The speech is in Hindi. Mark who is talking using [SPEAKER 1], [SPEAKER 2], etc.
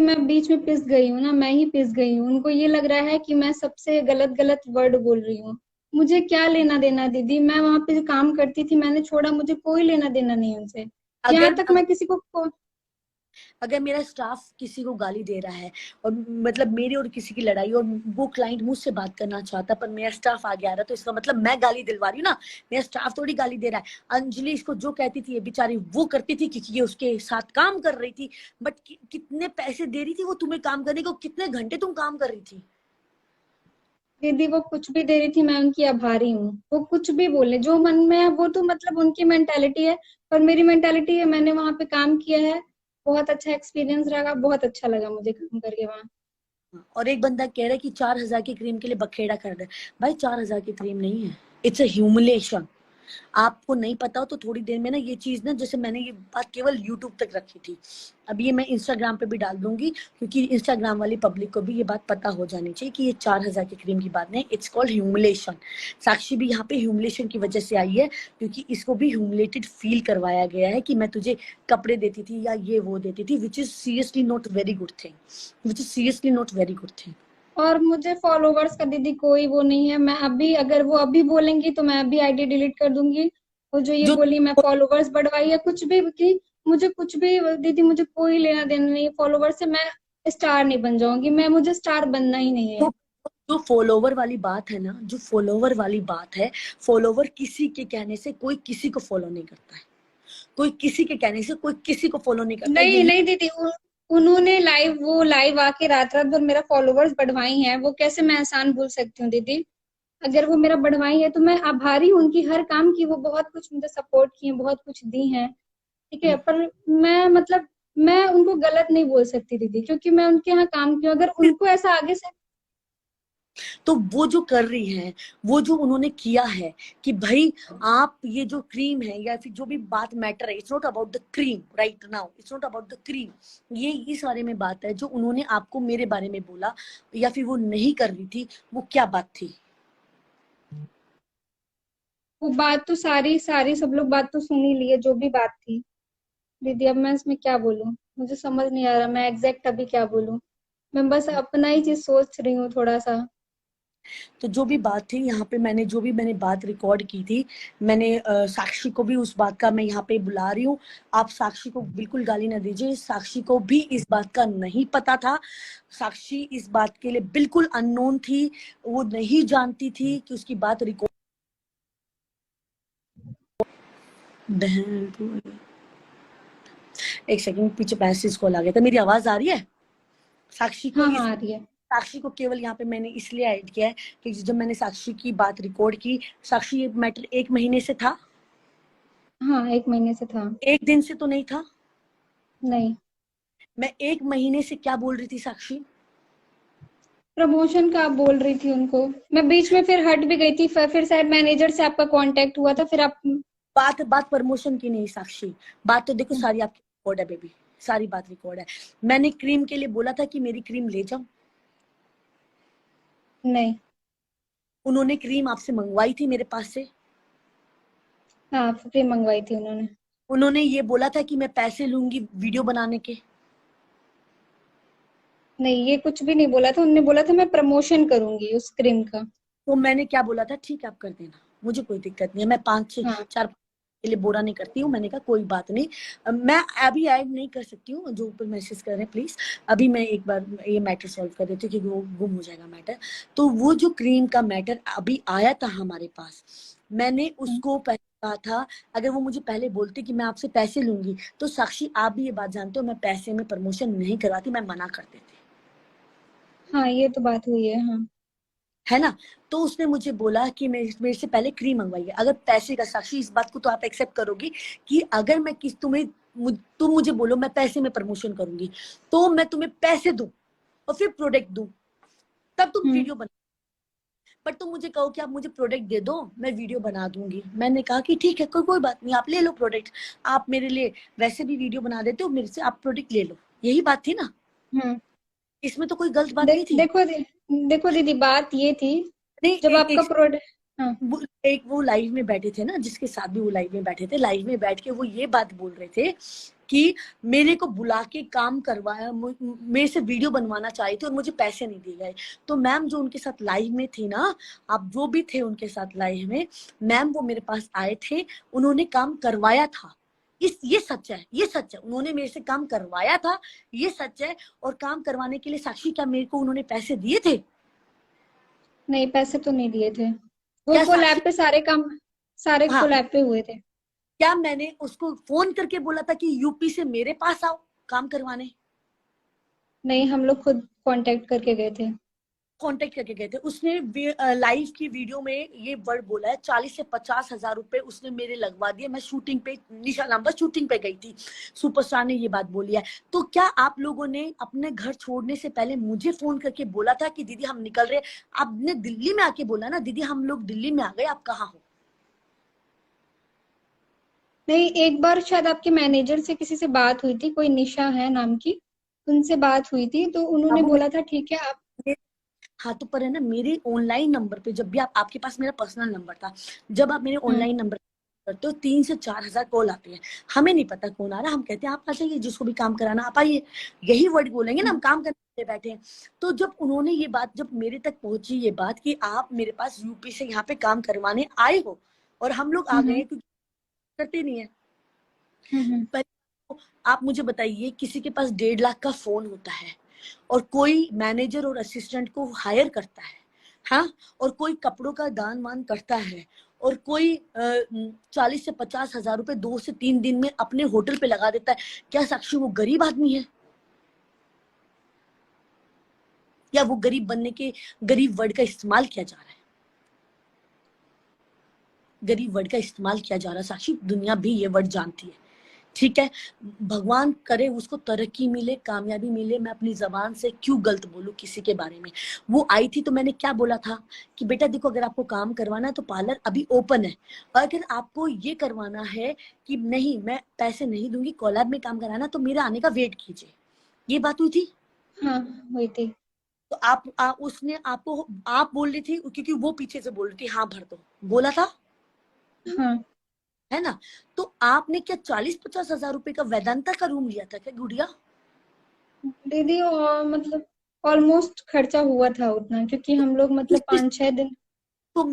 [SPEAKER 1] मैं बीच में पिस गई हूँ ना, मैं ही पिस गई हूँ। उनको ये लग रहा है कि मैं सबसे गलत गलत वर्ड बोल रही हूँ। मुझे क्या लेना देना दीदी, मैं वहां पे जो काम करती थी मैंने छोड़ा, मुझे कोई लेना देना नहीं उनसे। यहाँ
[SPEAKER 2] अगर
[SPEAKER 1] तक मैं किसी को
[SPEAKER 2] अगर मेरा स्टाफ किसी को गाली दे रहा है और मतलब मेरी और किसी की लड़ाई, और वो क्लाइंट मुझसे बात करना चाहता पर मेरा स्टाफ आ गया रहा, तो इसका मतलब मैं गाली दिलवा रही हूँ ना, मेरा स्टाफ थोड़ी गाली दे रहा है। अंजलि इसको जो कहती थी ये बेचारी वो करती थी क्योंकि ये उसके साथ काम कर रही थी। बट कितने पैसे दे रही थी वो तुम्हें काम करने को, कितने घंटे तुम काम कर रही थी?
[SPEAKER 1] दीदी वो कुछ भी दे रही थी, मैं उनकी आभारी हूँ। वो कुछ भी बोले, जो मन में है वो तो मतलब उनकी मेंटालिटी है। पर मेरी मेंटालिटी है, मैंने वहां पे काम किया है, बहुत अच्छा एक्सपीरियंस रहा, बहुत अच्छा लगा मुझे काम करके वहां।
[SPEAKER 2] और एक बंदा कह रहा है कि 4,000 की क्रीम के लिए बखेड़ा कर रहा है। भाई 4,000 की क्रीम नहीं है, इट्स अ ह्यूमिलेशन। आपको नहीं पता हो तो थोड़ी देर में ना ये चीज ना, जैसे मैंने ये बात केवल यूट्यूब तक रखी थी, अब ये मैं इंस्टाग्राम पे भी डाल दूंगी, क्योंकि इंस्टाग्राम वाली पब्लिक को भी ये बात पता हो जानी चाहिए कि ये 4,000 की क्रीम की बात नहीं, इट्स कॉल्ड ह्यूमिलेशन। साक्षी भी यहाँ पे ह्यूमिलेशन की वजह से आई है, क्योंकि इसको भी ह्यूमिलेटेड फील करवाया गया है कि मैं तुझे कपड़े देती थी या ये वो देती थी, which is seriously not very good thing, which is seriously not very good thing.
[SPEAKER 1] और मुझे फॉलोवर्स का दीदी कोई वो नहीं है। मैं अभी, अगर वो अभी बोलेंगी तो मैं अभी आईडी डिलीट कर दूंगी। वो जो ये
[SPEAKER 2] जो
[SPEAKER 1] बोली मैं फॉलोवर्स बढ़वाई या कुछ भी की, मुझे कुछ भी दीदी, मुझे कोई लेना देना नहीं है फॉलोवर से। मैं स्टार नहीं बन जाऊंगी, मैं, मुझे स्टार बनना ही नहीं है।
[SPEAKER 2] जो जो फॉलोवर वाली बात है ना, जो फॉलोवर वाली बात है, फॉलोवर किसी के कहने से कोई किसी को फॉलो नहीं करता है, कोई किसी के कहने से कोई किसी को फॉलो नहीं करता,
[SPEAKER 1] नहीं
[SPEAKER 2] यही।
[SPEAKER 1] नहीं दीदी, उन्होंने लाइव, वो लाइव आके रात रात भर मेरा फॉलोवर्स बढ़वाई हैं, वो कैसे मैं एहसान भूल सकती हूँ दीदी। अगर वो मेरा बढ़वाई है तो मैं आभारी हूँ उनकी हर काम की। वो बहुत कुछ मुझे सपोर्ट किए, बहुत कुछ दी हैं, ठीक है। पर मैं मतलब मैं उनको गलत नहीं बोल सकती दीदी, क्योंकि मैं उनके यहाँ काम की हूँ। अगर उनको ऐसा आगे से
[SPEAKER 2] तो वो जो कर रही है, वो जो उन्होंने किया है कि भाई आप ये जो क्रीम है या फिर जो भी बात मैटर है, it's not about the cream right now, it's not about the cream, ये इस बारे में बात है जो उन्होंने आपको मेरे बारे में बोला या फिर वो नहीं कर रही थी, वो क्या बात थी?
[SPEAKER 1] वो बात तो सारी सारी सब लोग बात तो सुन ही लिए, जो भी बात थी दीदी। अब मैं इसमें क्या बोलूं, मुझे समझ नहीं आ रहा मैं एग्जैक्ट अभी क्या बोलूं। मैं बस अपना ही चीज सोच रही हूँ थोड़ा सा।
[SPEAKER 2] तो जो भी बात थी यहाँ पे, मैंने जो भी मैंने बात रिकॉर्ड की थी, मैंने साक्षी को भी उस बात का मैं यहाँ पे बुला रही हूँ। आप साक्षी को बिल्कुल गाली ना दीजिए, साक्षी को भी इस बात का नहीं पता था, साक्षी इस बात के लिए बिल्कुल अननोन थी, वो नहीं जानती थी कि उसकी बात रिकॉर्ड। एक सेकंड, पीछे मैसेज कॉल आ गया था, मेरी आवाज आ रही है? साक्षी को
[SPEAKER 1] हाँ
[SPEAKER 2] इस
[SPEAKER 1] हाँ, आ रही है।
[SPEAKER 2] साक्षी को केवल यहाँ पे मैंने इसलिए ऐड किया है कि जब मैंने साक्षी की बात रिकॉर्ड की, साक्षी ये मैटर 1 महीने से था,
[SPEAKER 1] हाँ, 1 महीने से था।
[SPEAKER 2] 1 दिन से तो नहीं था।
[SPEAKER 1] नहीं,
[SPEAKER 2] मैं 1 महीने से क्या बोल रही थी साक्षी?
[SPEAKER 1] प्रमोशन का आप बोल रही थी उनको। मैं बीच में फिर हट भी गई थी, फिर शायद मैनेजर से आपका कांटेक्ट हुआ था, फिर आप
[SPEAKER 2] बात बात प्रमोशन की नहीं साक्षी, बात तो देखो सारी आपकी रिकॉर्ड है बेबी, सारी बात रिकॉर्ड है। मैंने क्रीम के लिए बोला था कि मेरी क्रीम ले जाओ,
[SPEAKER 1] नहीं।
[SPEAKER 2] उन्होंने क्रीम आपसे मंगवाई थी मेरे पास से,
[SPEAKER 1] हाँ, फ्री मंगवाई थी उन्होंने।
[SPEAKER 2] उन्होंने ये बोला था कि मैं पैसे लूंगी वीडियो बनाने के।
[SPEAKER 1] नहीं, ये कुछ भी नहीं बोला था उन्होंने, बोला था मैं प्रमोशन करूंगी उस क्रीम का।
[SPEAKER 2] तो मैंने क्या बोला था, ठीक है आप कर देना, मुझे कोई दिक्कत नहीं है, मैं 5
[SPEAKER 1] हाँ।
[SPEAKER 2] 4 के लिए बुरा नहीं करती हूँ। मैंने कहा कोई बात नहीं, मैं अभी ऐड नहीं कर सकती हूँ, जो ऊपर मैसेज कर रहे हैं प्लीज, अभी मैं एक बार ये मैटर सॉल्व कर देती हूँ क्योंकि वो गुम हो जाएगा मैटर। तो वो जो क्रीम का मैटर अभी आया था हमारे पास, मैंने
[SPEAKER 1] हम्म।
[SPEAKER 2] उसको पहले कहा था, अगर वो मुझे पहले बोलते कि मैं आपसे पैसे लूंगी, तो साक्षी आप भी ये बात जानते हो मैं पैसे में प्रमोशन नहीं करवाती, मैं मना कर देती,
[SPEAKER 1] हाँ, ये तो बात हुई है, हाँ।
[SPEAKER 2] है ना? तो उसने मुझे बोला कि मेरे से पहले क्रीम मंगवाइए, अगर पैसे का, साक्षी इस बात को तो आप एक्सेप्ट करोगी कि अगर मैं किस तुम्हें तुम मुझे बोलो मैं पैसे में प्रमोशन करूंगी, तो मैं तुम्हें पैसे दूं और फिर प्रोडक्ट दूं, तब तुम
[SPEAKER 1] हम्म।
[SPEAKER 2] वीडियो बना। बट तुम मुझे कहो कि आप मुझे प्रोडक्ट दे दो, मैं वीडियो बना दूंगी, मैंने कहा कि ठीक है कोई बात नहीं, आप ले लो प्रोडक्ट, आप मेरे लिए वैसे भी वीडियो बना देते हो, मेरे से आप प्रोडक्ट ले लो, यही बात थी ना,
[SPEAKER 1] हम्म।
[SPEAKER 2] इसमें तो कोई गलत बात नहीं थी।
[SPEAKER 1] देखो देखो दीदी, बात ये थी,
[SPEAKER 2] नहीं,
[SPEAKER 1] जब
[SPEAKER 2] एक
[SPEAKER 1] आपका
[SPEAKER 2] एक
[SPEAKER 1] प्रोडक्ट, हाँ।
[SPEAKER 2] एक वो लाइव में बैठे थे ना, जिसके साथ भी वो लाइव में बैठे थे, लाइव में बैठ के वो ये बात बोल रहे थे कि मेरे को बुला के काम करवाया, मेरे से वीडियो बनवाना चाहिए थी और मुझे पैसे नहीं दिए गए। तो मैम जो उनके साथ लाइव में थी ना, आप जो भी थे उनके साथ लाइव में, मैम वो मेरे पास आए थे, उन्होंने काम करवाया था। ये सच है, ये सच है, उन्होंने मेरे से काम करवाया था, ये सच है। और काम करवाने के लिए साक्षी क्या मेरे को उन्होंने पैसे दिए थे?
[SPEAKER 1] नहीं, पैसे तो नहीं दिए थे। वो
[SPEAKER 2] क्या साक्षी?
[SPEAKER 1] कोलैब पे सारे काम, सारे
[SPEAKER 2] हाँ,
[SPEAKER 1] कोलैब पे हुए थे।
[SPEAKER 2] क्या मैंने उसको फोन करके बोला था कि यूपी से मेरे पास आओ काम करवाने?
[SPEAKER 1] नहीं, हम लोग खुद कांटेक्ट करके गए थे।
[SPEAKER 2] कांटेक्ट करके गए थे। उसने लाइव की वीडियो में ये वर्ड बोला है, 40 से 50 हजार रुपए उसने मेरे लगवा दिए। मैं शूटिंग पे, निशा नाम पर शूटिंग पे गई थी, सुपरस्टार ने ये बात बोली है। तो क्या आप लोगों ने अपने घर छोड़ने से पहले मुझे फोन करके बोला था कि दीदी हम निकल रहे? आपने दिल्ली में आके बोला ना, दीदी हम लोग दिल्ली में आ गए, आप कहाँ हो?
[SPEAKER 1] नहीं, एक बार शायद आपके मैनेजर से किसी से बात हुई थी, कोई निशा है नाम की, उनसे बात हुई थी, तो उन्होंने
[SPEAKER 2] अब
[SPEAKER 1] बोला था ठीक है आप।
[SPEAKER 2] हाँ, तो पर है ना, मेरे ऑनलाइन नंबर पे जब भी आपके पास मेरा पर्सनल नंबर था, जब आप मेरे
[SPEAKER 1] हम्म।
[SPEAKER 2] ऑनलाइन नंबर करते हो 3 से 4 हजार कॉल आते हैं। हमें नहीं पता कौन आ रहा, हम कहते हैं आप आ जाइए, जिसको भी काम कराना आप आइए, यही वर्ड बोलेंगे ना, हम काम करने के लिए बैठे हैं। तो जब उन्होंने ये बात, जब मेरे तक पहुंची ये बात कि आप मेरे पास यूपी से यहाँ पे काम करवाने आए हो और हम लोग आ गए
[SPEAKER 1] हम्म।
[SPEAKER 2] हैं, क्योंकि करते नहीं है।
[SPEAKER 1] हम्म।
[SPEAKER 2] पर आप मुझे बताइए, किसी के पास 1.5 लाख का फोन होता है और कोई मैनेजर और असिस्टेंट को हायर करता है, हाँ, और कोई कपड़ों का दान वान करता है, और कोई 40 से 50 हजार रुपए 2 से 3 दिन में अपने होटल पे लगा देता है, क्या साक्षी वो गरीब आदमी है? या वो गरीब बनने के, गरीब वर्ड का इस्तेमाल किया जा रहा है? गरीब वर्ड का इस्तेमाल किया जा रहा है साक्षी, दुनिया भी ये वर्ड जानती है। ठीक है, भगवान करे उसको तरक्की मिले, कामयाबी मिले, मैं अपनी जबान से क्यों गलत बोलूं किसी के बारे में। वो आई थी तो मैंने क्या बोला था कि बेटा देखो, अगर आपको काम करवाना है तो पार्लर अभी ओपन है, और अगर आपको ये करवाना है कि नहीं मैं पैसे नहीं दूंगी, कोलैब में काम कराना, तो मेरे आने का वेट कीजिए। ये बात हुई थी।
[SPEAKER 1] हाँ, हुई थी।
[SPEAKER 2] तो उसने आपको, आप बोल रही थी क्योंकि वो पीछे से बोल रही थी हाँ भर दो, बोला था,
[SPEAKER 1] हाँ
[SPEAKER 2] है ना? तो आपने क्या 40-50 हजार रुपए का वेदांता का रूम लिया था क्या गुड़िया?
[SPEAKER 1] दीदी, और मतलब ऑलमोस्ट खर्चा हुआ था उतना, क्योंकि हम लोग मतलब
[SPEAKER 2] इस,
[SPEAKER 1] 5-6 दिन।
[SPEAKER 2] तो